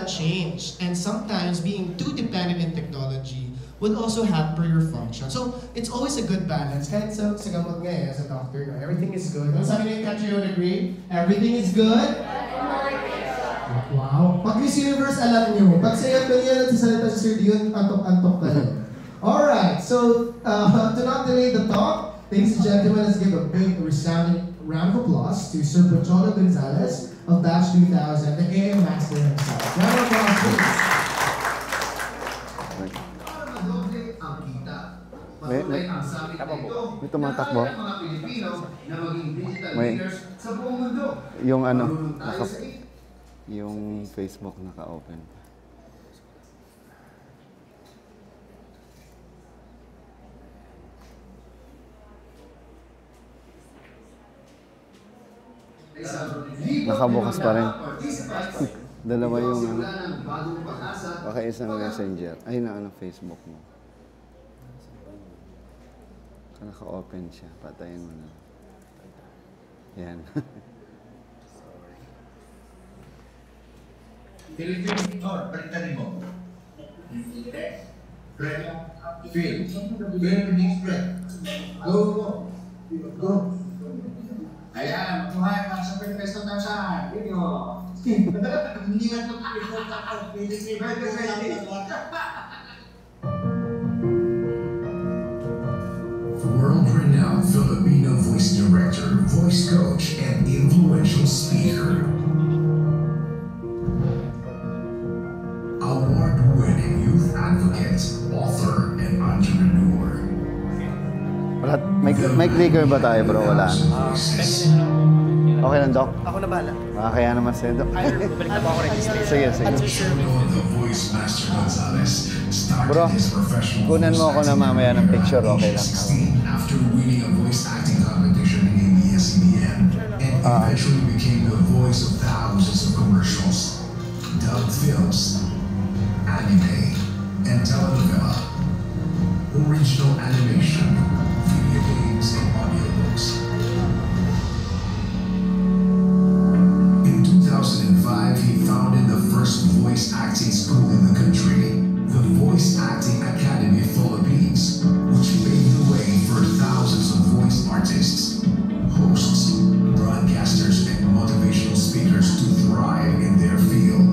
change. And sometimes being too dependent in technology would also hamper your function. So it's always a good balance. Kahit sa gamot nga as a doctor, no? Everything is good. Ano sabi niyo, Katri, you would agree? Everything is good? Wow. Pag Miss Universe, alam niyo. Pag sa iyo, kanina nagsasalita si Sir Dion, antok-antok ka rin. Alright, so to not delay the talk, ladies and gentlemen, let's give a big resounding round of applause to Sir Pocholo Gonzalez of Batch 2000, the AM Master himself. Round of applause, please. May tumatakbo. May yung ano, yung Facebook naka-open. Nakabukas pa rin. Dalawa yung ano. Baka isang messenger. Ay, na ano, Facebook mo. Naka-open siya. Patayin mo na. Yan. Philippine or pagtanin mo. Feel. Building strength. Go. Go. Ayan, mabuhay para sa Pesto Tansan. Video. Hindi nga ito world-renowned Filipino voice director, voice coach, and influential speaker. Award-winning youth advocate, author, and entrepreneur. Wala, may clicker ba tayo bro? Wala. Okay lang, Doc? Ako na bahala. Kaya naman sa'yo, Doc. Balik na ba ako register? Sige. Bro, kunan mo ako na mamaya ng picture, okay lang. After winning a voice acting competition in ABS-CBN, and eventually became the voice of thousands of commercials, dubbed films, anime, and telenovela, original animation, video games, and audiobooks. In 2005, he founded the first voice acting school in the country, the Voice Acting Academy Philippines, which paved the way for thousands of voice artists, hosts, broadcasters, and motivational speakers to thrive in their field.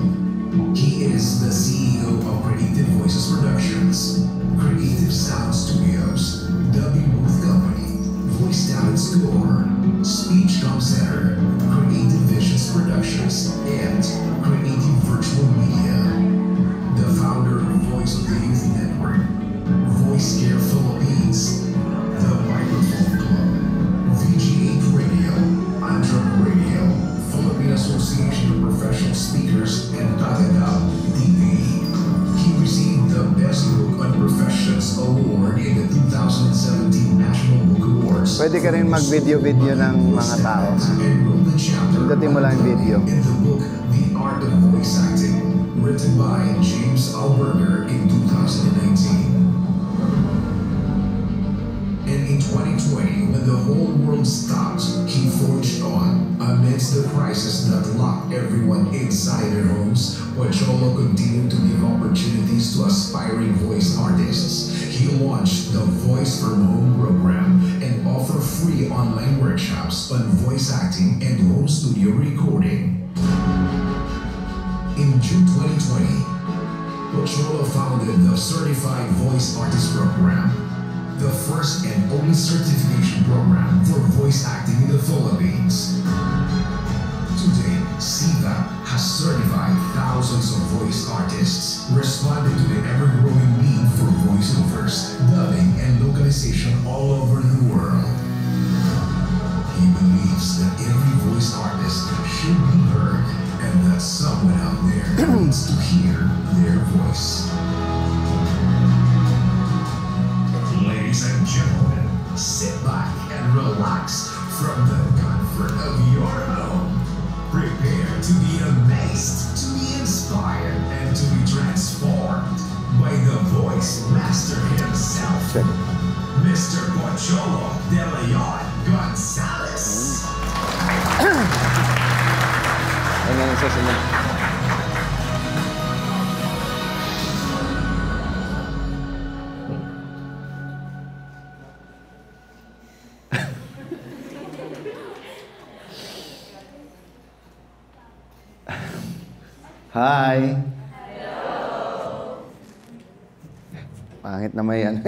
He is the CEO of Creative Voices Productions, Creative Sound Studios, W Booth Company, Voice Talent Score, Speech Com Center, Creative Visions Productions, and Creative Virtual Media. The founder of Voice of the Youth Network, Voice Care Philippines, The Microphone Club, VG8 Radio, Anthem Radio, Philippine Association of Professional Speakers, and Tagada TV. He received the Best Book on Professions Award in the 2017 National Book Awards. Pwede ka rin mag-video-video ng mga tao. Pindutin mo lang yung video. In the book, The Art of Voice Acting, written by James Alberger in 2019. And in 2020, when the whole world stopped, he forged on. Amidst the crisis that locked everyone inside their homes, Pocholo continued to give opportunities to aspiring voice artists. He launched the Voice from Home program and offered free online workshops on voice acting and home studio recording. In June 2020, Pocholo founded the Certified Voice Artist Program, the first and only certification program for voice acting in the Philippines. Today, CVAP has certified thousands of voice artists, responding to the ever-growing need for voiceovers, dubbing, and localization all over the world. He believes that every voice artist should be heard, and that someone out there needs to hear their voice. Ladies and gentlemen, sit back and relax from the comfort of your home. Prepare to be amazed, to be inspired, and to be transformed by the voice master himself, Mr. Pocholo De Leon Gonzalez. Ayun na yung susunod. Hi. Pangit na may ano.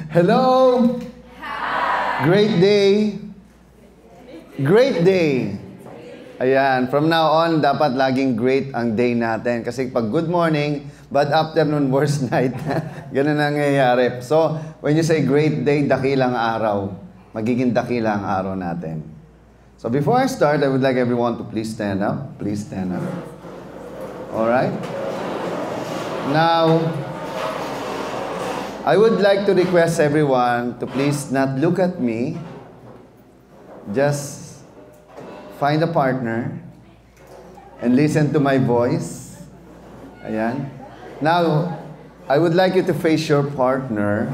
Hello. Hi. Great day. Great day. Ayan, from now on, dapat laging great ang day natin. Kasi pag good morning, bad afternoon, worst night. Ganun ang nangyayari. So, when you say great day, dakilang araw. Magiging dakilang araw natin. So, before I start, I would like everyone to please stand up. Please stand up. Alright? Now, I would like to request everyone to please not look at me. Just find a partner and listen to my voice. Ayan. Now, I would like you to face your partner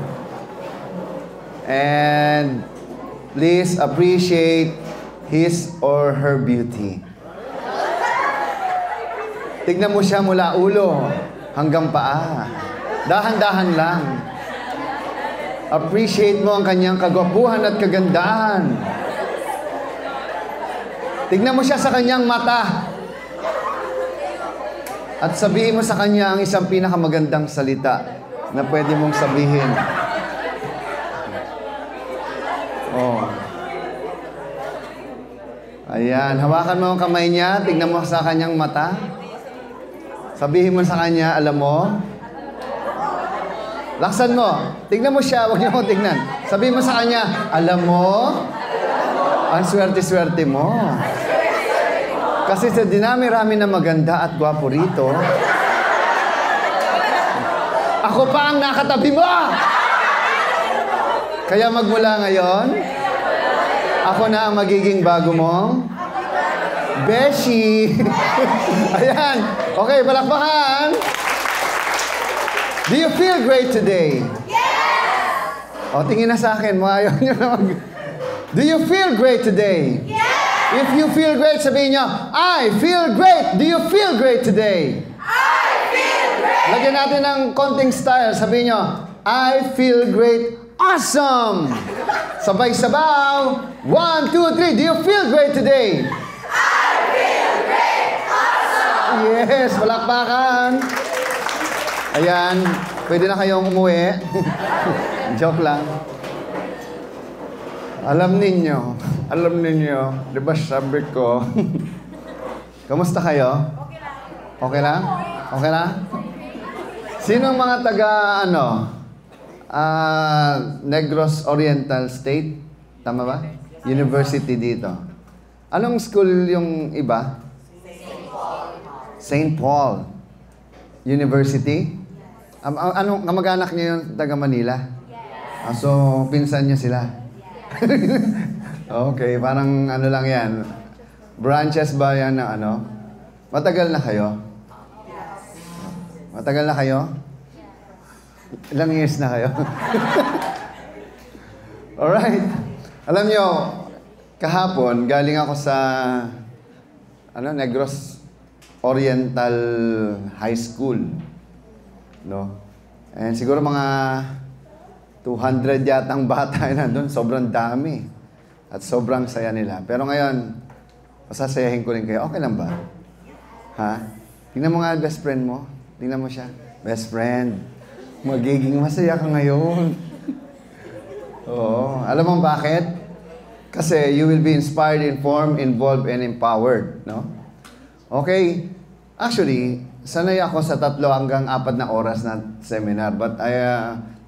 and please appreciate his or her beauty. Tignan mo siya mula ulo hanggang paa. Dahan-dahan lang. Appreciate mo ang kanyang kagwapuhan at kagandahan. Tignan mo siya sa kanyang mata. At sabihin mo sa kanya ang isang pinakamagandang salita na pwede mong sabihin. Oh. Ayan. Hawakan mo ang kamay niya. Tignan mo sa kanyang mata. Sabihin mo sa kanya, alam mo? Laksan mo. Tignan mo siya. Huwag niyo akong tignan. Sabihin mo sa kanya, alam mo? Ang swerte-swerte mo. Kasi sa dinami-rami na maganda at gwapo rito, ako pa ang nakatabi mo! Kaya magmula ngayon, ako na ang magiging bago mong Beshi! Ayan. Okay, palakpakan! Do you feel great today? Yes! O, tingin na sa akin. Ayaw nyo na mag... Do you feel great today? Yes! If you feel great, sabihin nyo, I feel great! Do you feel great today? I feel great! Lagyan natin ng konting style. Sabihin nyo, I feel great! Awesome! Sabay-sabaw! 1, 2, 3. Do you feel great today? I feel great! Awesome! Yes! Palakpakan! Ayan. Pwede na kayong umuwi. Joke lang. Alam ninyo, di ba sabi ko, kamusta kayo? Okay lang. Okay lang? Sino ang mga taga, Negros Oriental State? Tama ba? University dito. Anong school yung iba? St. Paul University? Anong kamag-anak niyo yung taga Manila? So, pinsan niyo sila? Okay, parang lang yan. Branches ba yan na Matagal na kayo? Matagal na kayo? Ilang years na kayo? Alright. Alam nyo, kahapon, galing ako sa Negros Oriental High School. No? And siguro mga 200 yatang bata na doon. Sobrang dami. At sobrang saya nila. Pero ngayon, masasayahin ko rin kayo. Okay lang ba? Ha? Tingnan mo nga best friend mo. Tingnan mo siya. Best friend. Magiging masaya ka ngayon. Oo. Alam mo bakit? Kasi you will be inspired, informed, involved, and empowered. No? Okay. Actually, sanay ako sa 3 hanggang 4 na oras na seminar. But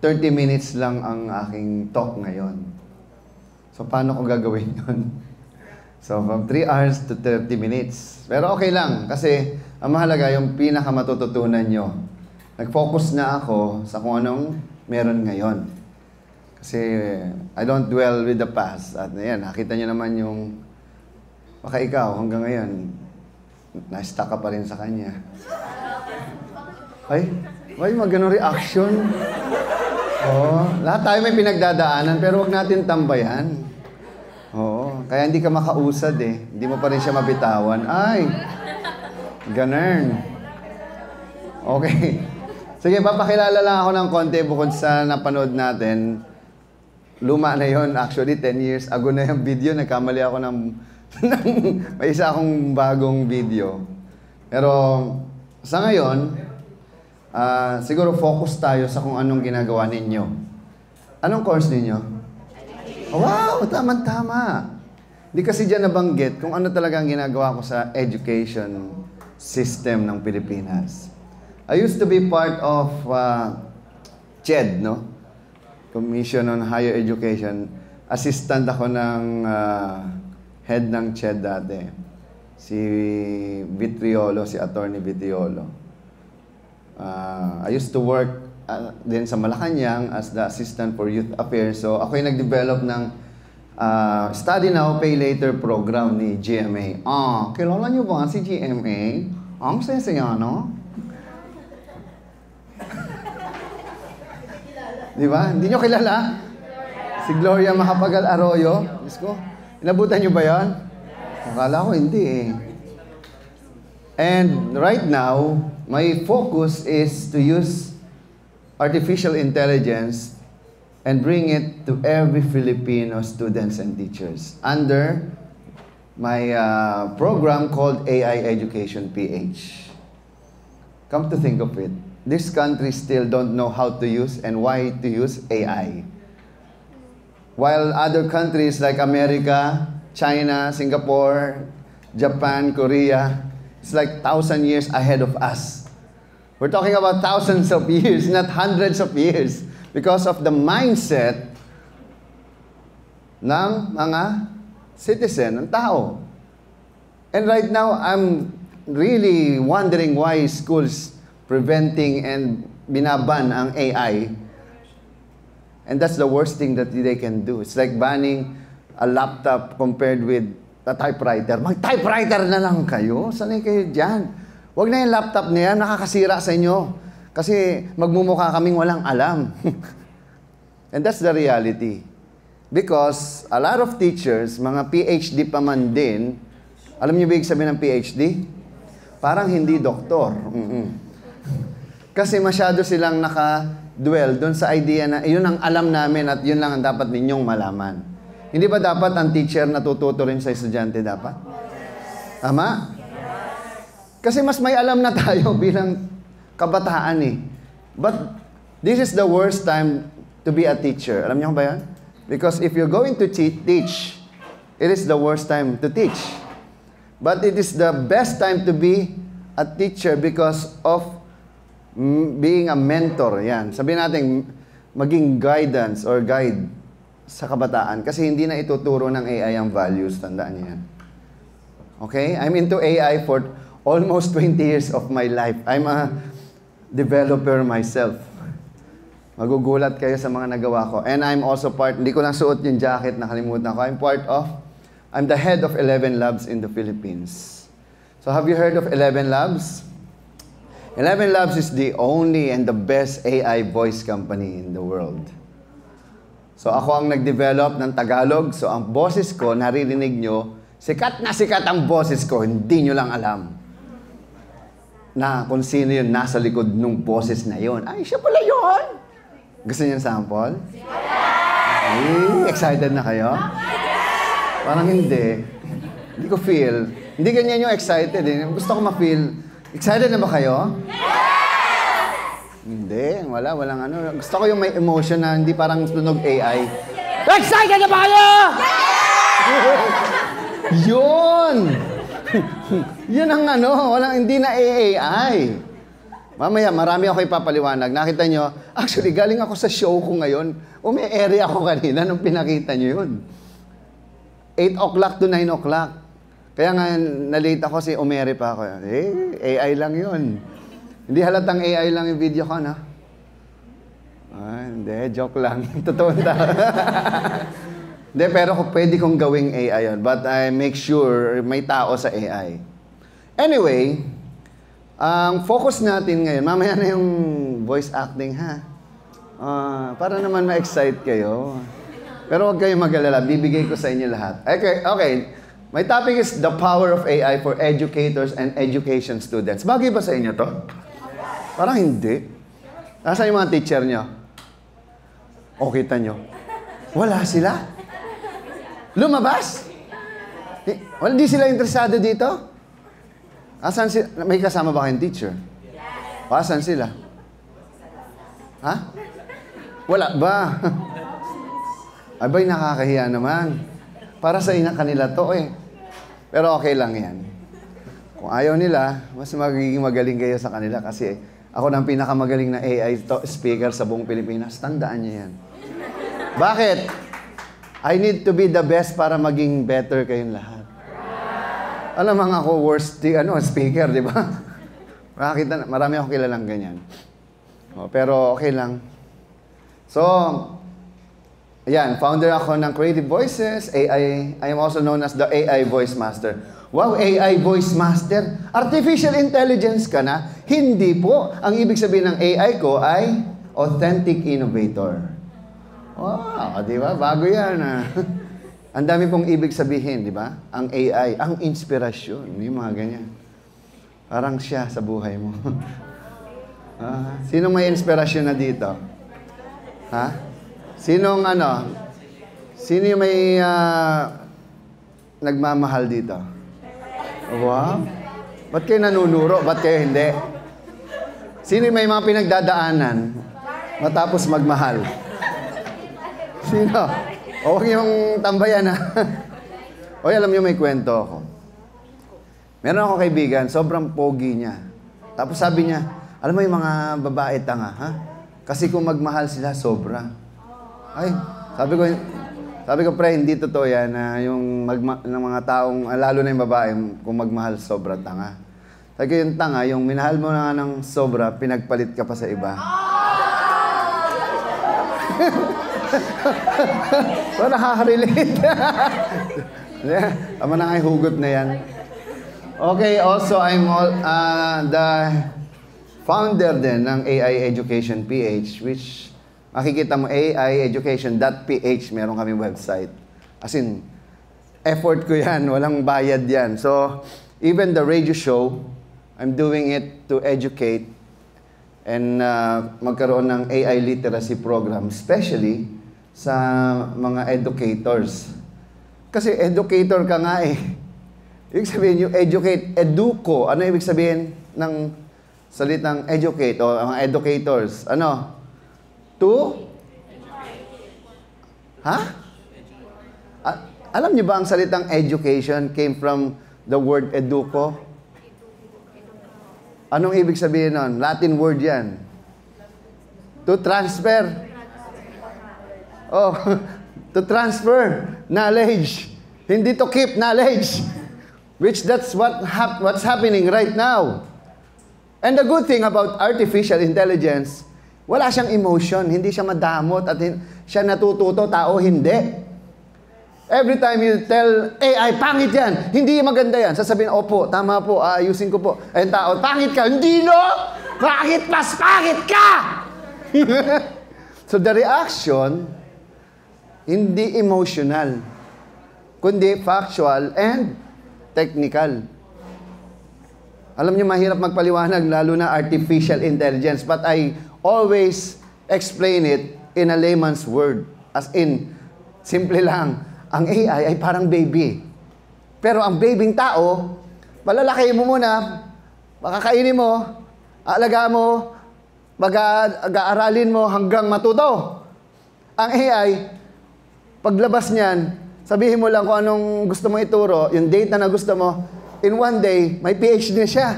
30 minutes lang ang aking talk ngayon. So, paano ko gagawin yun? So, from 3 hours to 30 minutes. Pero okay lang, kasi ang mahalaga yung pinakamatututunan nyo. Nag-focus na ako sa kung anong meron ngayon. Kasi I don't dwell with the past. At yan, nakita nyo naman yung baka ikaw hanggang ngayon, na-stuck ka pa rin sa kanya. Ay, magano'ng reaction. Oo, lahat tayo may pinagdadaanan, pero wag natin tambayan. Oo, kaya hindi ka makausad eh. Hindi mo pa rin siya mabitawan. Ay, ganun. Okay. Sige, papakilala lang ako ng konti bukod sa napanood natin. Luma na yon, actually 10 years ago na yung video. Nagkamali ako ng may isa akong bagong video. Pero sa ngayon, siguro focus tayo sa kung anong ginagawa ninyo. Anong course ninyo? Wow, tama-tama. Hindi kasi dyan nabanggit kung ano talaga ang ginagawa ko sa education system ng Pilipinas. I used to be part of CHED, no? Commission on Higher Education. Assistant ako ng head ng CHED dati. Si Vitriolo, si Attorney Vitriolo. I used to work din sa Malacanang as the Assistant for Youth Affairs. So ako yung nag-develop ng Study Now, Pay Later program ni GMA. Kilala niyo ba si GMA? Ang saya-saya, no? Di ba? Hindi nyo kilala? Si Gloria Macapagal Arroyo. Diyos ko, inabutan nyo ba yan? Akala ko hindi eh. And right now, my focus is to use artificial intelligence and bring it to every Filipino students and teachers under my program called AI Education PH. Come to think of it, this country still don't know how to use and why to use AI. While other countries like America, China, Singapore, Japan, Korea, it's like 1,000 years ahead of us. We're talking about thousands of years, not hundreds of years, because of the mindset ng mga citizen, ng tao. And right now, I'm really wondering why schools preventing and binaban ang AI. And that's the worst thing that they can do. It's like banning a laptop compared with a typewriter. Mag-typewriter na lang kayo. Sanay kayo dyan. Huwag na yung laptop na yan, nakakasira sa inyo. Kasi magmumukha kaming walang alam. And that's the reality. Because a lot of teachers, mga PhD pa man din, alam niyo ba ibig sabihin ng PhD? Parang hindi doktor. Kasi masyado silang naka-dwell doon sa idea na yun ang alam namin at yun lang ang dapat ninyong malaman. Hindi ba dapat ang teacher natututo rin sa estudyante dapat? Tama? Kasi mas may alam na tayo bilang kabataan eh. But this is the worst time to be a teacher. Alam niyo ba yan? Because if you're going to teach, it is the worst time to teach. But it is the best time to be a teacher because of being a mentor. Yan. Sabihin natin, maging guidance or guide sa kabataan. Kasi hindi na ituturo ng AI ang values. Tandaan niyo yan. Okay? I'm into AI for almost 20 years of my life. I'm a developer myself. Magugulat kayo sa mga nagawa ko. And I'm also part, hindi ko lang suot yung jacket, nakalimutan ko. I'm the head of 11 Labs in the Philippines. So have you heard of 11 Labs? 11 Labs is the only and the best AI voice company in the world. So ako ang nag-develop ng Tagalog. So ang boses ko, naririnig nyo, sikat na sikat ang boses ko, hindi nyo lang alam na kung sino yun nasa likod ng boses na yun. Ay, siya pala yun! Gusto niyo yung sample? Ay, excited na kayo? Parang hindi. Hindi ko feel. Hindi ganyan yung excited eh. Gusto ko ma-feel. Excited na ba kayo? Hindi. Walang ano. Gusto ko yung may emotion na hindi parang tunog AI. Excited na ba kayo? Yun! Yun ang ano. Hindi na AI. Mamaya, marami ako ipapaliwanag. Nakita nyo, actually, galing ako sa show ko ngayon. Umi-area ako kanina nung pinakita nyo yun. 8 o'clock to 9 o'clock. Kaya nga, na-late ako si umere pa ako. AI lang yun. Hindi halatang AI lang yung video ko, no? Hindi, joke lang. Totoo na. Hindi, pero pwede kong gawing AI yun. But I make sure may tao sa AI. Anyway, ang focus natin ngayon, mamaya na yung voice acting, ha? Para naman ma-excite kayo. Pero huwag kayong mag-alala, bibigay ko sa inyo lahat. Okay. My topic is the power of AI for educators and education students. Bagay ba sa inyo to? Parang hindi. Nasaan yung mga teacher nyo? O, kita nyo? Wala sila? Lumabas? Hindi sila interesado dito? Asan si may kasama ba kayong teacher? Asan sila? Ha? Wala ba? Abay, nakakahiya naman. Para sa kanila to eh. Pero okay lang yan. Kung ayaw nila, mas magiging magaling kayo sa kanila kasi ako ng pinakamagaling na AI speaker sa buong Pilipinas. Tandaan niyo yan. Bakit? I need to be the best para maging better kayong lahat. Alam mga ako, worst speaker, di ba? Marami akong kilalang ganyan. Pero okay lang. So, ayan, founder ako ng Creative Voices, AI. I am also known as the AI Voice Master. Wow, AI Voice Master. Artificial Intelligence ka na? Hindi po. Ang ibig sabihin ng AI ko ay Authentic Innovator. Wow, di ba? Bago yan. Ang dami pong ibig sabihin, di ba? Ang AI, ang inspirasyon. Yung mga ganyan. Parang siya sa buhay mo. Sino may inspirasyon na dito? Ha? Sino yung may nagmamahal dito? Wow. Ba't kayo nanunuro? Ba't kayo hindi? Sino yung may mga pinagdadaanan matapos magmahal? Sino? O huwag yung tambayan ha. O alam niyo may kwento ako. Meron akong kaibigan, sobrang pogi niya. Tapos sabi niya, alam mo yung mga babae tanga, ha? Kasi kung magmahal sila, sobra. Ay, sabi ko, pre, hindi totoo yan na yung ng mga taong, lalo na yung babae, kung magmahal, sobra tanga. Sabi ko, yung tanga, yung minahal mo na ng sobra, pinagpalit ka pa sa iba. So, nakaka-relate. Tama na nga yung hugot na yan. Okay, also, I'm the founder din ng AI Education PH, which makikita mo aieducation.ph, meron kami website. As in, effort ko yan, walang bayad yan. So, even the radio show, I'm doing it to educate and magkaroon ng AI literacy program, especially sa mga educators. Kasi educator ka nga eh. Ibig sabihin yung educate, educo. Ano ibig sabihin ng salitang educate o mga educators? Ano? To? Ha? Alam niyo ba ang salitang education came from the word educo? Anong ibig sabihin nun? Latin word yan. To transfer. Oh, to transfer knowledge. Hindi to keep knowledge. Which that's what's happening right now. And the good thing about artificial intelligence, wala siyang emotion, hindi siya madamot at siya natututo, tao hindi. Every time you tell AI, pangit yan, hindi maganda yan, sasabihin, opo, tama po, ayusin ko po. Ayun tao, pangit ka, hindi no! Bakit mas pangit ka? So the reaction, hindi emotional, kundi factual and technical. Alam niyo, mahirap magpaliwanag, lalo na artificial intelligence, but I always explain it in a layman's word. As in, simple lang, ang AI ay parang baby. Pero ang babing tao, palalaki mo muna, makakainin mo, aalagaan mo, mag-aaralin mo hanggang matuto. Ang AI, paglabas niyan, sabihin mo lang kung anong gusto mong ituro, yung data na gusto mo, in one day, may PhD na siya.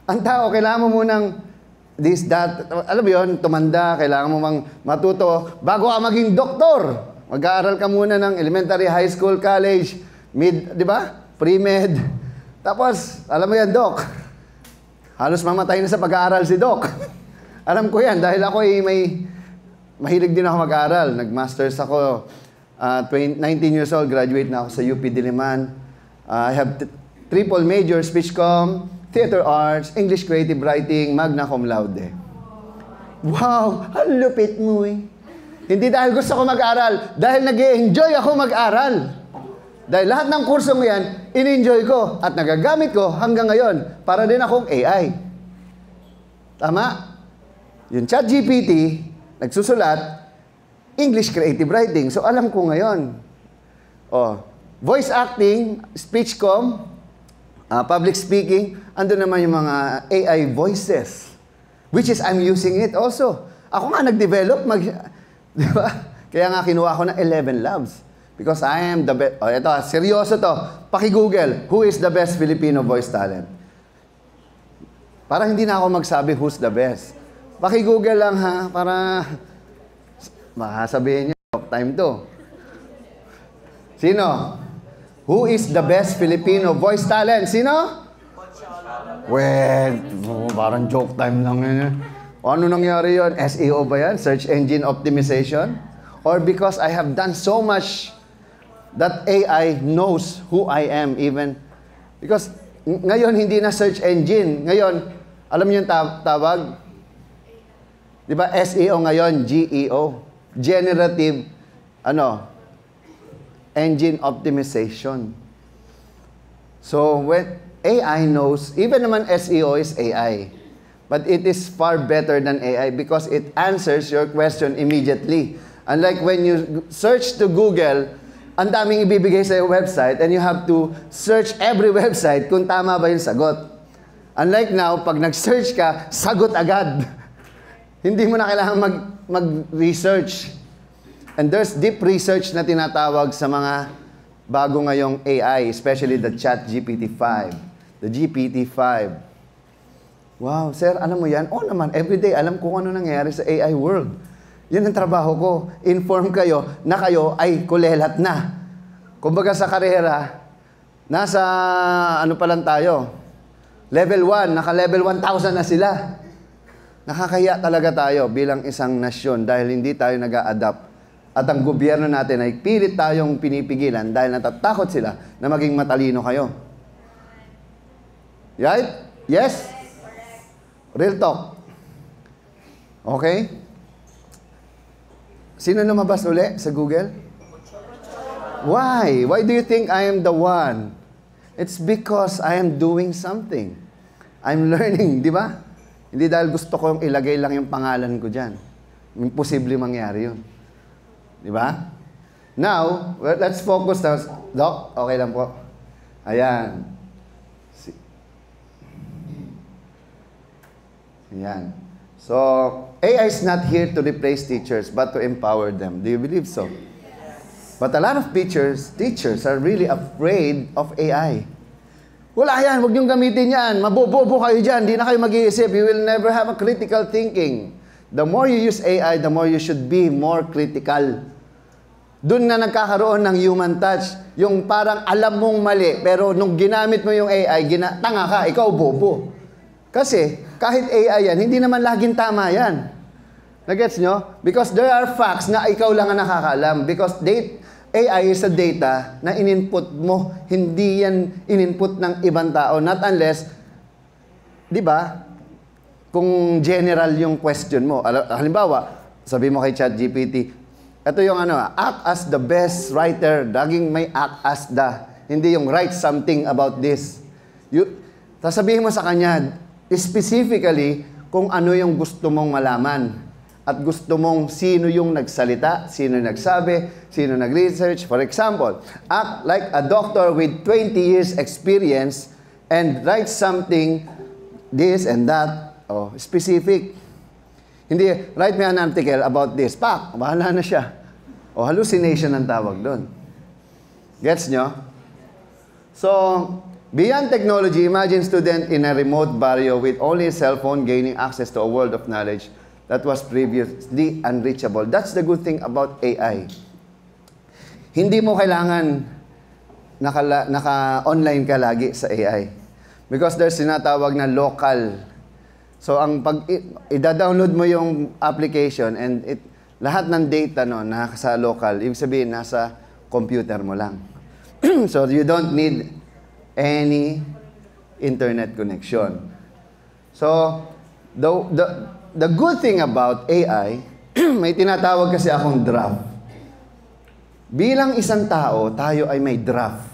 Ang tao, kailangan mo munang this, that, alam mo yun, tumanda, kailangan mo mang matuto, bago ka maging doktor. Mag-aaral ka muna ng elementary, high school, college, mid, di ba? Pre-med. Tapos, alam mo yan, doc. Halos mamatay na sa pag-aaral si doc. Alam ko yan, dahil ako mahilig din ako mag-aaral. Nag-masters ako, 19 years old, graduate na ako sa UP Diliman. I have triple major, speech comm, theater arts, English creative writing, magna cum laude. Wow, ang lupit mo eh. Hindi dahil gusto ko mag-aral, dahil nag-i-enjoy ako mag-aral. Dahil lahat ng kurso mo yan, in-enjoy ko at nagagamit ko hanggang ngayon para din akong AI. Tama? Yung ChatGPT, nagsusulat, English creative writing. So alam ko ngayon. Oh, voice acting, speech comm, public speaking, ando naman yung mga AI voices. Which is, I'm using it also. Ako nga nag-develop, di ba? Kaya nga kinuha ko ng 11 Labs. Because I am the best. Oh, ito, seryoso to. Paki-Google, who is the best Filipino voice talent? Para hindi na ako magsabi who's the best. Paki-Google lang ha, para baka sabihin niyo, talk time to. Sino? Who is the best Filipino voice talent? Sino? Well, parang joke time lang yun. Ano nangyari yun? SEO ba yan? Search Engine Optimization? Or because I have done so much that AI knows who I am even. Because ngayon hindi na search engine. Ngayon, alam niyo yung tawag? Di ba SEO ngayon? GEO. Generative, Engine Optimization. So, when AI knows, even naman SEO is AI. But it is far better than AI because it answers your question immediately. Unlike when you search to Google, ang daming ibibigay sa website and you have to search every website kung tama ba yung sagot. Unlike now, pag nag-search ka, sagot agad. Hindi mo na kailangan mag-research. And there's deep research na tinatawag sa mga bago ngayong AI, especially the ChatGPT-5. The GPT-5. Wow, sir, alam mo yan? Oo naman, everyday alam ko ano nangyayari sa AI world. Yan ang trabaho ko. Inform kayo na kayo ay kulelat na. Kumbaga sa karera, nasa ano pa lang tayo? Level 1, naka-level 1,000 na sila. Nakakahiya talaga tayo bilang isang nasyon dahil hindi tayo nag-a-adapt. At ang gobyerno natin ay pilit tayong pinipigilan dahil natatakot sila na maging matalino kayo. Right? Yes? Real talk. Okay? Sino lumabas uli sa Google? Why? Why do you think I am the one? It's because I am doing something. I'm learning, di ba? Hindi dahil gusto kong ilagay lang yung pangalan ko dyan. Imposible mangyari yun. Di ba? Now, let's focus na. Doc, okay lang po. Ayan. Ayan. So, AI is not here to replace teachers, but to empower them. Do you believe so? Yes. But a lot of teachers are really afraid of AI. Wala yan, huwag niyong gamitin yan. Mabobobo kayo dyan, di na kayo mag-iisip. You will never have a critical thinking. The more you use AI, the more you should be more critical. Doon na nagkakaroon ng human touch. Yung parang alam mong mali, pero nung ginamit mo yung AI, tanga ka, ikaw bobo. Kasi, kahit AI yan, hindi naman laging tama yan. Nagets nyo? Because there are facts na ikaw lang ang nakakaalam. Because AI is a data na in-input mo. Hindi yan in-input ng ibang tao. Not unless, di ba, kung general yung question mo. Halimbawa, sabi mo kay ChatGPT, ito yung act as the best writer. Daging may act as the. Hindi yung write something about this. Sasabihin mo sa kanya, specifically, kung ano yung gusto mong malaman. At gusto mong sino yung nagsalita, sino nagsabi, sino nag-research. For example, act like a doctor with 20 years experience and write something, this and that. Oh, specific. Hindi, write me an article about this. Pak, bahala na siya. O, hallucination ang tawag doon. Gets nyo? So, beyond technology, imagine student in a remote barrio with only a cell phone gaining access to a world of knowledge that was previously unreachable. That's the good thing about AI. Hindi mo kailangan naka-online ka lagi sa AI. Because there's sinatawag na local. So, pag i-download mo yung application and lahat ng data nasa local, ibig sabihin, nasa computer mo lang. So, you don't need any internet connection. So, the good thing about AI, may tinatawag kasi akong draft. Bilang isang tao, tayo ay may draft.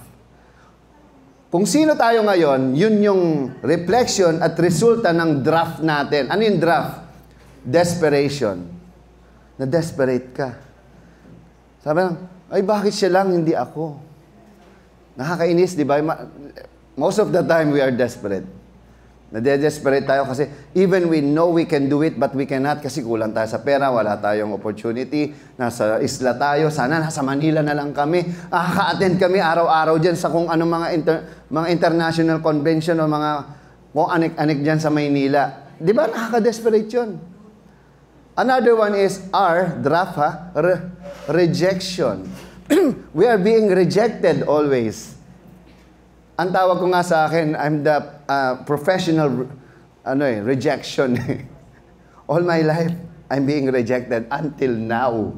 Kung sino tayo ngayon, yun yung reflection at resulta ng draft natin. Ano yung draft? Desperation. Na-desperate ka. Sabi lang, ay bakit siya lang, hindi ako? Nakakainis, di ba? Most of the time, we are desperate. Nade-desperate tayo kasi even we know we can do it but we cannot kasi kulang tayo sa pera, wala tayong opportunity, nasa isla tayo, sana nasa Manila na lang kami. Ka-attend kami araw-araw dyan sa kung anong mga international convention o mga kung anik-anik dyan sa Maynila. Di ba nakaka-desperate yun? Another one is rejection. We are being rejected always. Ang tawag ko nga sa akin, I'm the professional rejection. All my life, I'm being rejected until now.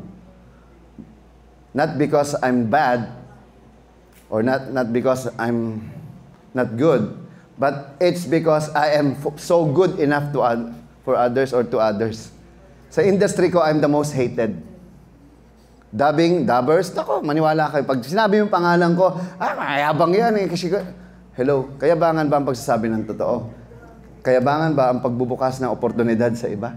Not because I'm bad or not because I'm not good, but it's because I am so good enough for others or to others. Sa industry ko, I'm the most hated. Dubbers, ako, maniwala kayo. Pag sinabi yung pangalan ko, mayabang yan eh. Kasi, hello, kayabangan ba ang pagsasabi ng totoo? Kayabangan ba ang pagbubukas ng oportunidad sa iba?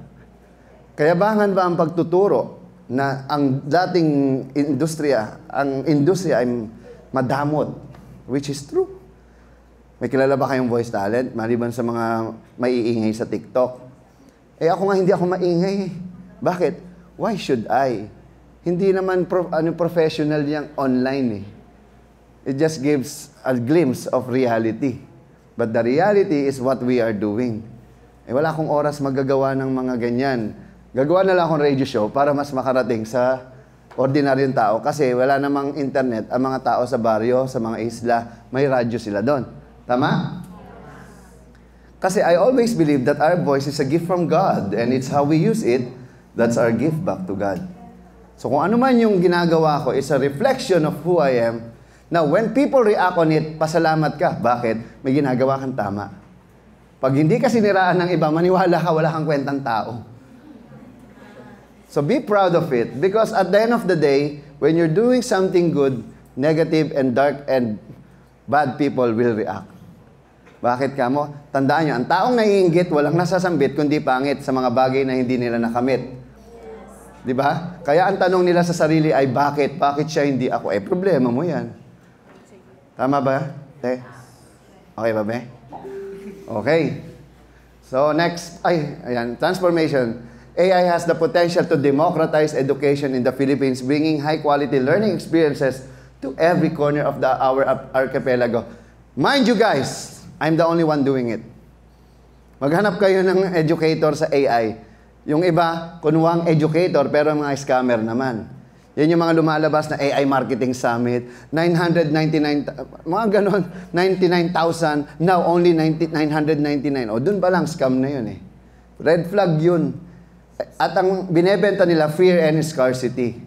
Kayabangan ba ang pagtuturo na ang dating industriya ay madamot? Which is true. May kilala ba kayong voice talent? Maliban sa mga maiingay sa TikTok. Eh ako nga hindi ako maingay. Bakit? Why should I? Hindi naman professional yang online eh. It just gives a glimpse of reality. But the reality is what we are doing. Eh wala akong oras magagawa ng mga ganyan. Gagawa na lang akong radio show para mas makarating sa ordinaryong tao kasi wala namang internet. Ang mga tao sa baryo, sa mga isla, may radyo sila doon. Tama? Kasi I always believe that our voice is a gift from God and it's how we use it, that's our gift back to God. So kung ano man yung ginagawa ko is a reflection of who I am. Now, when people react on it, pasalamat ka. Bakit? May ginagawa kang tama. Pag hindi ka siniraan ng iba, maniwala ka, wala kang kwentang tao. So be proud of it because at the end of the day, when you're doing something good, negative and dark and bad people will react. Bakit ka mo? Tandaan nyo, ang taong naiinggit, walang nasasambit kundi pangit sa mga bagay na hindi nila nakamit. Di ba? Kaya ang tanong nila sa sarili ay bakit? Bakit siya hindi ako? Eh, problema mo yan. Tama ba? Okay ba, be? Okay. So, next, transformation. AI has the potential to democratize education in the Philippines, bringing high-quality learning experiences to every corner of our archipelago. Mind you guys, I'm the only one doing it. Maghanap kayo ng educator sa AI. Yung iba, kunwang educator, pero mga scammer naman. Yan yung mga lumalabas na AI Marketing Summit, 999, mga ganon, 99,000, now only 999. O, dun pa lang, scam na yun eh. Red flag yun. At ang binebenta nila, fear and scarcity.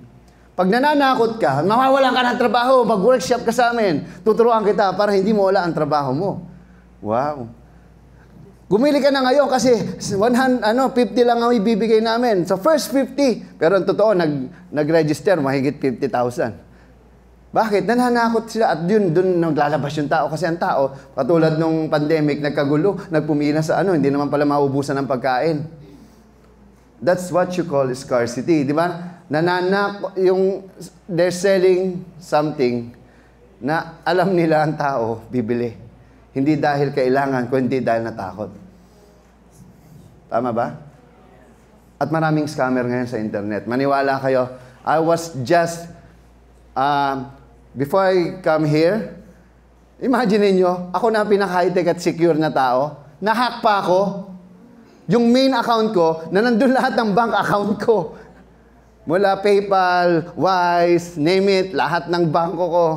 Pag nananakot ka, mawawalan ka ng trabaho, mag-workshop ka sa amin, tuturuan kita para hindi mo wala ang trabaho mo. Wow. Gumili ka na ngayon kasi 50 lang ang ibibigay namin. So first 50. Pero ang totoo, nag-register mahigit 50,000. Bakit? Nananakot sila at dun naglalabas yung tao. Kasi ang tao, katulad nung pandemic, nagkagulo, nagpumila sa hindi naman pala maubusan ng pagkain. That's what you call scarcity. Di ba? They're selling something na alam nila ang tao, bibili. Hindi dahil kailangan, kundi dahil natakot. Tama ba? At maraming scammer ngayon sa internet. Maniwala kayo, I was just, before I come here, imagine niyo, ako na pinaka-high-tech at secure na tao, nahack pa ako, yung main account ko, na nandun lahat ng bank account ko. Mula PayPal, Wise, name it, lahat ng bangko ko.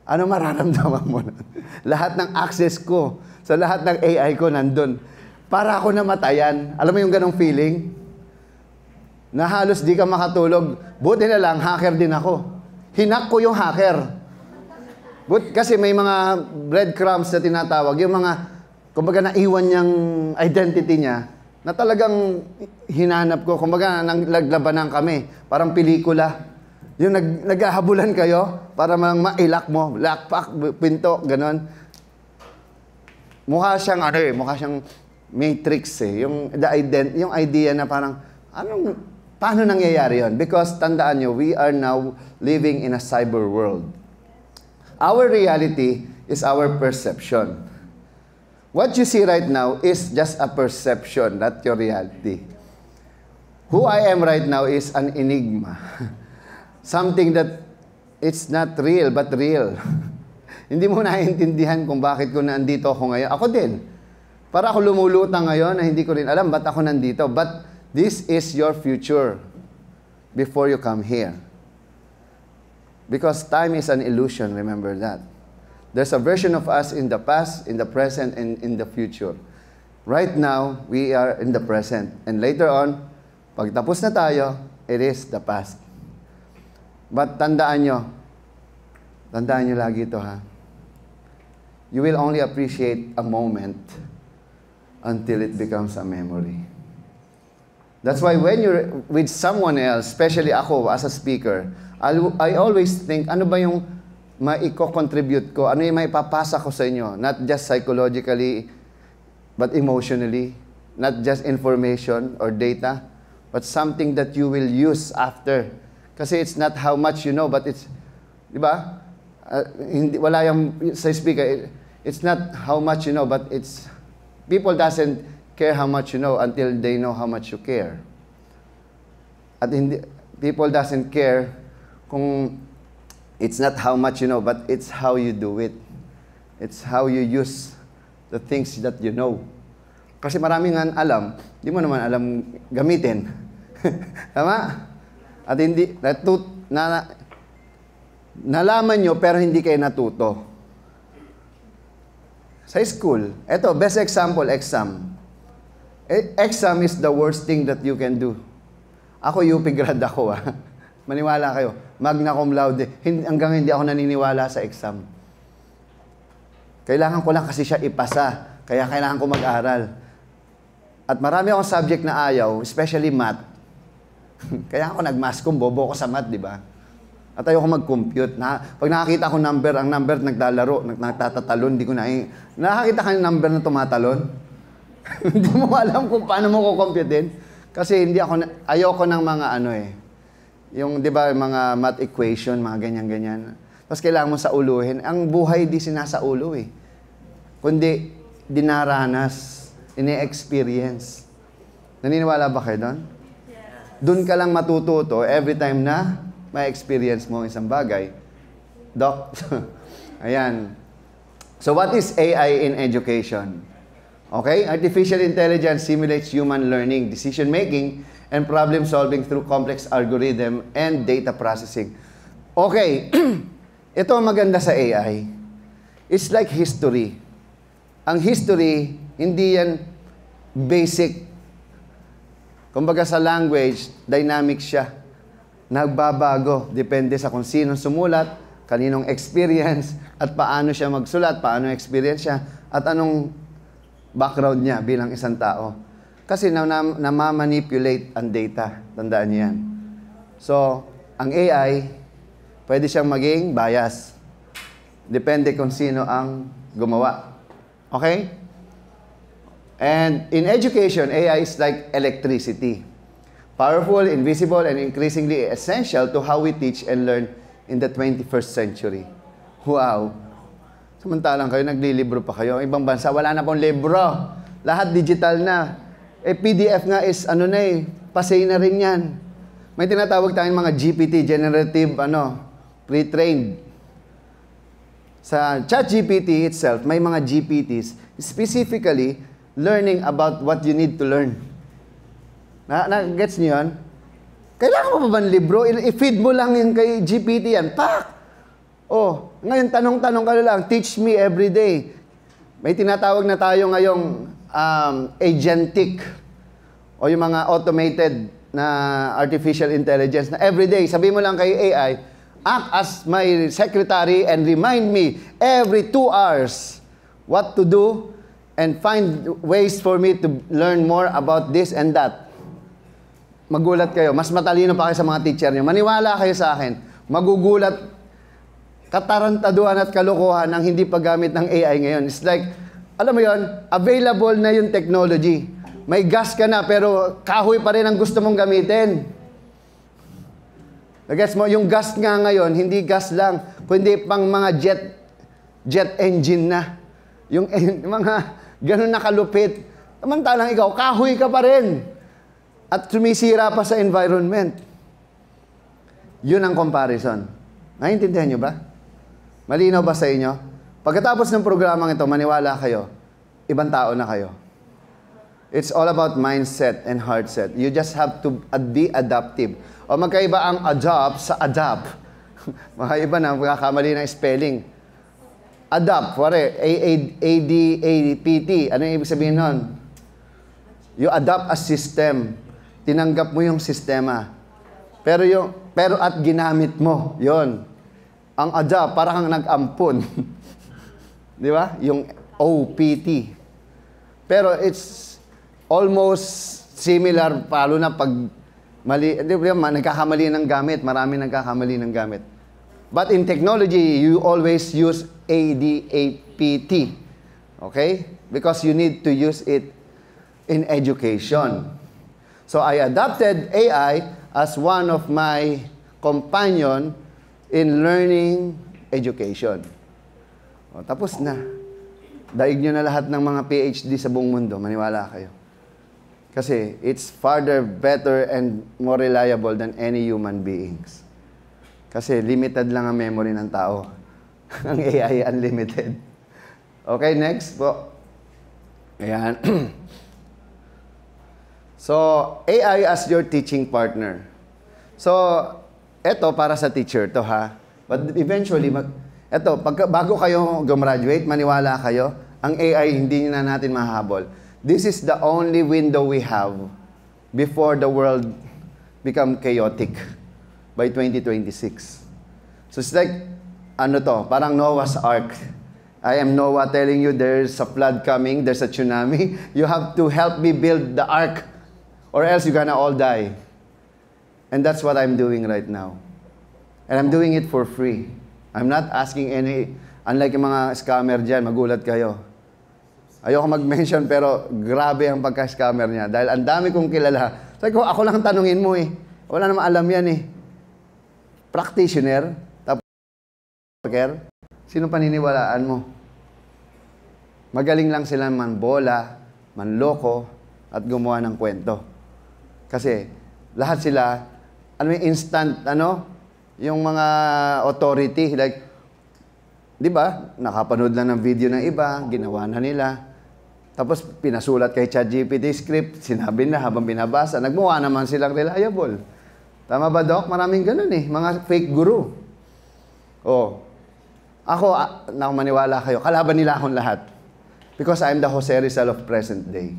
Ano mararamdaman mo na? Lahat ng access ko, sa lahat ng AI ko nandun. Para ako namatayan. Alam mo yung ganong feeling? Na halos di ka makatulog. Buti na lang, hacker din ako. Hinak ko yung hacker. Kasi may mga breadcrumbs na tinatawag. Yung mga, kumbaga naiwan niyang identity niya, na talagang hinanap ko. Kumbaga naglabanan kami. Parang pelikula. Yung naghahabulan kayo para mailak mo. Lockpack, pinto, ganon. Mukha siyang matrix eh. Yung idea na parang, paano nangyayari yon? Because tandaan nyo, we are now living in a cyber world. Our reality is our perception. What you see right now is just a perception, not your reality. Who I am right now is an enigma. Something that it's not real, but real. Hindi mo naiintindihan kung bakit ko nandito ako ngayon. Ako din. Para ako lumulutang ngayon na hindi ko rin alam ba't ako nandito. But this is your future before you come here. Because time is an illusion, remember that. There's a version of us in the past, in the present, and in the future. Right now, we are in the present. And later on, pag tapos na tayo, it is the past. But tandaan nyo lagi ito ha. You will only appreciate a moment until it becomes a memory. That's why when you're with someone else, especially ako as a speaker, I always think, ano ba yung maiko-contribute ko? Ano yung maipapasa ko sa inyo? Not just psychologically, but emotionally. Not just information or data, but something that you will use after. Kasi it's not how much you know, but it's, di ba? Hindi, wala yung, sa speaker, it's not how much you know, but it's, people doesn't care how much you know until they know how much you care. At hindi, people doesn't care kung it's not how much you know, but it's how you do it. It's how you use the things that you know. Kasi maraming nga alam, di mo naman alam gamitin. Tama? At hindi, nalaman nyo pero hindi kayo natuto. Sa school, eto, best example, exam. Exam is the worst thing that you can do. Ako, UP grad ako Maniwala kayo, magna cum laude. Hanggang hindi ako naniniwala sa exam. Kailangan ko lang kasi siya ipasa. Kaya kailangan ko mag-aral. At marami akong subject na ayaw, especially math. Kaya ako nag-math cum, bobo ko sa math, di ba? At ayoko mag-compute. Pag nakakita ko number, ang number naglalaro, nagtatatalon, hindi ko na nakakita ka ng number na tumatalon? Hindi mo alam kung paano mo kukomputein. Kasi ayoko ng mga yung, di ba, mga math equation, mga ganyan-ganyan. Tapos kailangan mo sa uluhin. Ang buhay di sinasaulo kundi dinaranas, ini-experience. Naniniwala ba kayo doon? Yeah. Doon ka lang matututo every time na may experience mo isang bagay. Doc, ayan. So what is AI in education? Okay? Artificial intelligence simulates human learning, decision-making, and problem-solving through complex algorithm and data processing. Okay. Ito ang maganda sa AI. It's like history. Ang history, hindi yan basic. Kumbaga sa language, dynamic siya. Nagbabago. Depende sa kung sinong sumulat, kaninong experience, at paano siya magsulat, paano experience siya, at anong background niya bilang isang tao. Kasi namamanipulate ang data. Tandaan niyo yan. So, ang AI, pwede siyang maging bias. Depende kung sino ang gumawa. Okay? And in education, AI is like electricity. Powerful, invisible, and increasingly essential to how we teach and learn in the 21st century. Wow! Samantalang kayo, naglilibro pa kayo. Ibang bansa, wala na pong libro. Lahat digital na. PDF nga is, pasay na rin yan. May tinatawag tayong mga GPT, generative, pre-trained. Sa ChatGPT itself, may mga GPTs, specifically, learning about what you need to learn. Gets niyo yan? Kailangan mo pa ba ng libro? I-feed mo lang yun kay GPT yan. Pak! Ngayon, tanong-tanong ka lang, teach me every day. May tinatawag na tayo ngayong agentic o yung mga automated na artificial intelligence na everyday, sabi mo lang kay AI, act as my secretary and remind me every 2 hours what to do and find ways for me to learn more about this and that. Magulat kayo. Mas matalino pa kayo sa mga teacher niyo. Maniwala kayo sa akin. Magugulat, katarantaduhan at kalokohan ng hindi paggamit ng AI ngayon. It's like, alam mo yon, available na yung technology. May gas ka na, pero kahoy pa rin ang gusto mong gamitin. Nagets mo, yung gas nga ngayon, hindi gas lang, kundi pang mga jet engine na. Yung mga Ganun nakalupit. Samantalang ikaw, kahoy ka pa rin. At sumisira pa sa environment. Yun ang comparison. Naiintindihan nyo ba? Malinaw ba sa inyo? Pagkatapos ng programang ito, maniwala kayo, ibang tao na kayo. It's all about mindset and heart set. You just have to be adaptive. O magkaiba ang adopt sa adapt. Magkaiba na, magkakamali ng spelling. Adapt, wari, A-D-A-P-T. Ano yung ibig sabihin nun? You adopt a system. Tinanggap mo yung sistema. Pero at ginamit mo, yon. Ang adopt, parang kang nag-ampun. Di ba? Yung O-P-T. Pero it's almost similar, palo na pag mali, di ba, nagkakamali ng gamit, marami nagkakamali ng gamit. But in technology, you always use A-D-A-P-T. Okay? Because you need to use it in education. So I adopted AI as one of my companion in learning education. O, tapos na. Daig nyo na lahat ng mga PhD sa buong mundo, maniwala kayo. Kasi it's farther, better, and more reliable than any human beings. Kasi limited lang ang memory ng tao. Ang AI unlimited. Okay, next po. Ayan. So, AI as your teaching partner. So, eto para sa teacher to ha. But eventually, bago kayo gumraduate, maniwala kayo, ang AI hindi na natin mahabol. This is the only window we have before the world become chaotic by 2026. So it's like, parang Noah's Ark. I am Noah telling you there's a flood coming, there's a tsunami. You have to help me build the ark or else you're gonna all die. And that's what I'm doing right now. And I'm doing it for free. I'm not asking unlike yung mga scammer dyan, magulat kayo. Ayoko mag-mention pero grabe ang pagka-scammer niya. Dahil ang dami kong kilala. Sabi ko, ako lang tanungin mo eh. Wala namang alam yan eh. Practitioner, tapos worker, sino paniniwalaan mo? Magaling lang sila manbola, manloko, at gumawa ng kwento. Kasi lahat sila, instant, yung mga authority, like, di ba, nakapanood lang ng video ng iba, ginawa na nila. Tapos pinasulat kay ChatGPT script, sinabi na habang binabasa, nagmukha naman silang reliable. Tama ba, Doc? Maraming ganun eh, mga fake guru. Oh, ako, maniwala kayo, kalaban nila akong lahat. Because I'm the Jose Rizal of present day.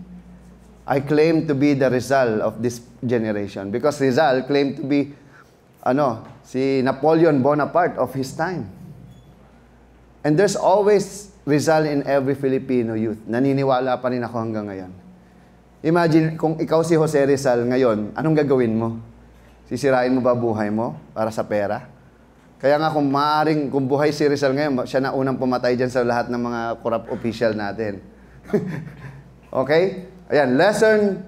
I claim to be the Rizal of this generation. Because Rizal claimed to be, si Napoleon Bonaparte of his time. And there's always Rizal in every Filipino youth. Naniniwala pa rin ako hanggang ngayon. Imagine, kung ikaw si Jose Rizal ngayon, anong gagawin mo? Sisirain mo ba buhay mo para sa pera? Kaya nga kung buhay si Rizal ngayon, siya na unang pumatay dyan sa lahat ng mga corrupt official natin. Okay? Ayan, lesson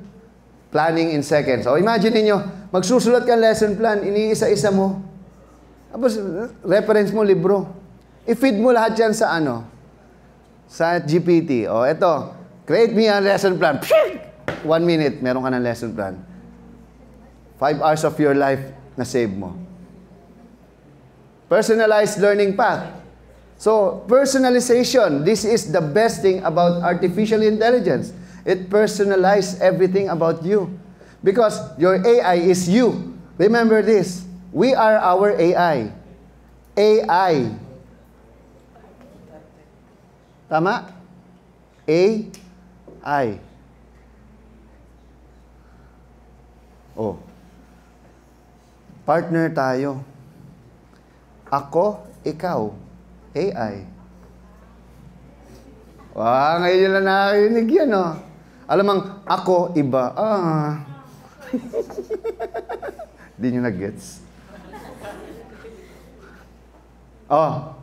planning in seconds. O imagine niyo, magsusulat ka lesson plan, iniisa-isa mo. Tapos, reference mo, libro. I-feed mo lahat yan sa sa GPT. O, eto, create me a lesson plan. 1 minute, meron ka ng lesson plan. 5 hours of your life na save mo. Personalized learning path. So, personalization, this is the best thing about artificial intelligence. It personalizes everything about you. Because your AI is you. Remember this. We are our AI. AI. Tama? AI. Oh. Partner tayo. Ako, ikaw. AI. Wow, ngayon nyo lang nakarinig yan, oh. Alamang, ako, iba. Di nyo na-gets. Oh.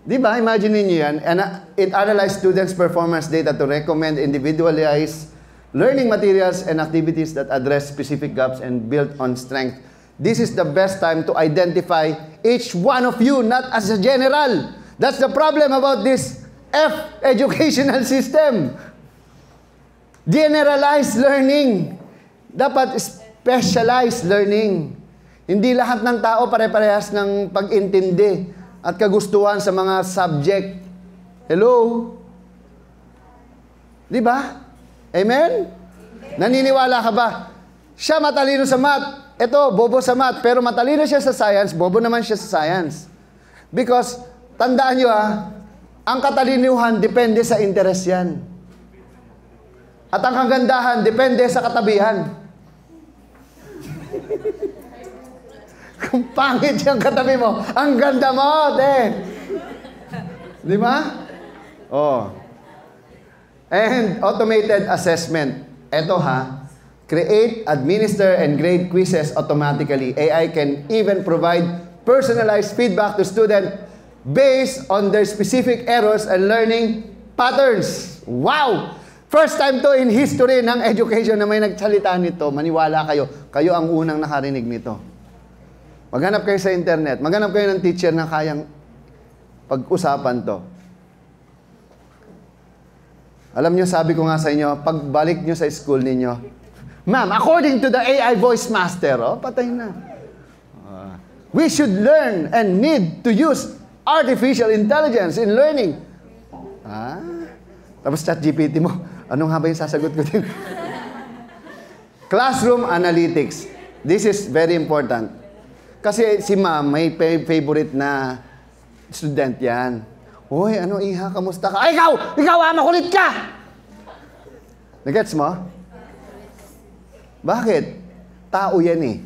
Di ba? Imagine niyo yan. And it analyzes students' performance data to recommend individualized learning materials and activities that address specific gaps and build on strength. This is the best time to identify each one of you, not as a general. That's the problem about this F, educational system. Generalized learning. Dapat specialized learning. Hindi lahat ng tao pare-parehas ng pag-intindi at kagustuhan sa mga subject. Hello? Di ba? Amen? Naniniwala ka ba? Siya matalino sa math. Ito, bobo sa math. Pero matalino siya sa science, bobo naman siya sa science. Because, tandaan nyo ang katalinuhan depende sa interest yan. At ang kagandahan depende sa katabihan. Kung pangit yung katabi mo, ang ganda mo, Di ba? Oh. And automated assessment. Ito create, administer, and grade quizzes automatically. AI can even provide personalized feedback to students based on their specific errors and learning patterns. Wow! First time to in history ng education na may nagsalita nito. Maniwala kayo. Kayo ang unang nakarinig nito. Maghanap kayo sa internet. Maghanap kayo ng teacher na kayang pag-usapan to. Alam nyo, sabi ko nga sa inyo, pagbalik nyo sa school ninyo, ma'am, according to the AI voice master, patay na. We should learn and need to use artificial intelligence in learning. Tapos ChatGPT mo, anong nga ba yung sasagot ko din? Classroom analytics. This is very important. Kasi si ma'am, may favorite na student yan. Hoy, ano iha, kamusta ka? Ay, ikaw, makulit ka! Nagets mo? Bakit? Tao yan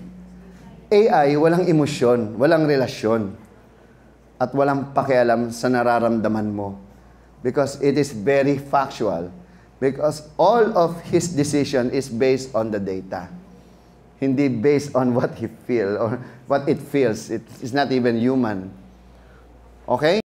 AI, walang emosyon, walang relasyon, at walang pakialam sa nararamdaman mo. Because it is very factual. Because all of his decision is based on the data. Hindi based on what he feel or what it feels. It is not even human. Okay?